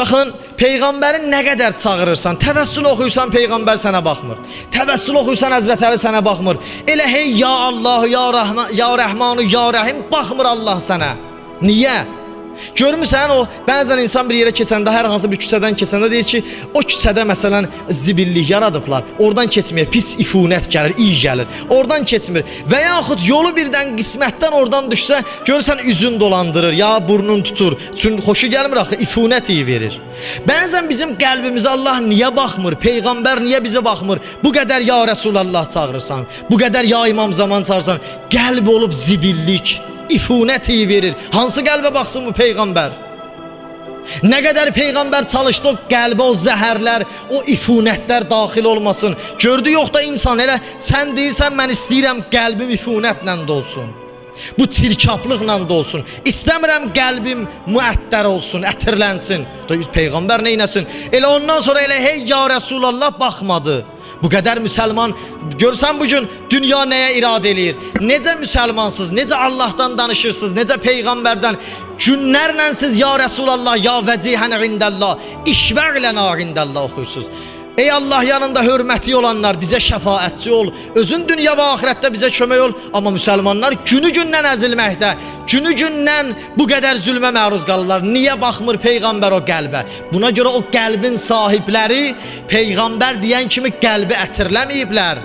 Baxın, Peyğəmbəri nə qədər çağırırsan, təvəssül oxuyursan, Peyğəmbər sənə baxmır. Təvəssül oxuyursan, Həzrət Əli sənə baxmır. Elə hey ya Allah, ya Rəhman, ya Rəhmanu, ya Rəhim baxmır Allah sənə. Niyə? Görmüsən o, bəzən insan bir yerə keçəndə, hər hansı bir küçədən keçəndə deyir ki, o küçədə məsələn zibillik yaradıblar. Oradan keçməyə pis ifunət gəlir, iyi gəlir. Oradan keçmir. Və yaxud yolu birdən qismətdən oradan düşsə, görürsən üzün dolandırır, ya burnun tutur. Çünki xoşu gəlmir axı, ifunət iyi verir. Bəzən bizim qəlbimizə Allah niyə baxmır? Peyğəmbər niyə bizə baxmır? Bu qədər ya Rəsulallah çağırırsan, bu qədər ya İmam Zaman çağırırsan, qəlb olub zibillik, ifunət iyi verir. Hansı qəlbə baxsın bu Peyğəmbər? Nə qədər Peyğəmbər çalışdı o qəlbə o zəhərlər, o ifunətlər daxil olmasın. Gördü yox da insan elə sən deyirsən mən istəyirəm qəlbim ifunətlə dolsun. Bu çirkablıqla dolsun. İstəmirəm qəlbim müəttər olsun, ətirlənsin. Peyğəmbər neynəsin? Elə ondan sonra elə hey ya Rəsulallah baxmadı. Bu qədər müsəlman, görsən bugün dünya nəyə iradə eləyir? Necə müsəlmansız, necə Allahdan danışırsınız, necə Peyğəmbərdən? Günlərlə siz ya Rəsulallah, ya vəcihən indəllah, işvəqlənə indəllah oxuyursunuz. Ey Allah yanında hörməti olanlar, bizə şəfaətçi ol. Özün dünya və axirətdə bizə kömək ol. Amma müsəlmanlar günü-gündən əzilməkdə, günü-gündən bu qədər zülmə məruz qalırlar. Niyə baxmır Peyğəmbər o qəlbə? Buna görə o qəlbin sahibləri Peyğəmbər deyən kimi qəlbi ətirləməyiblər.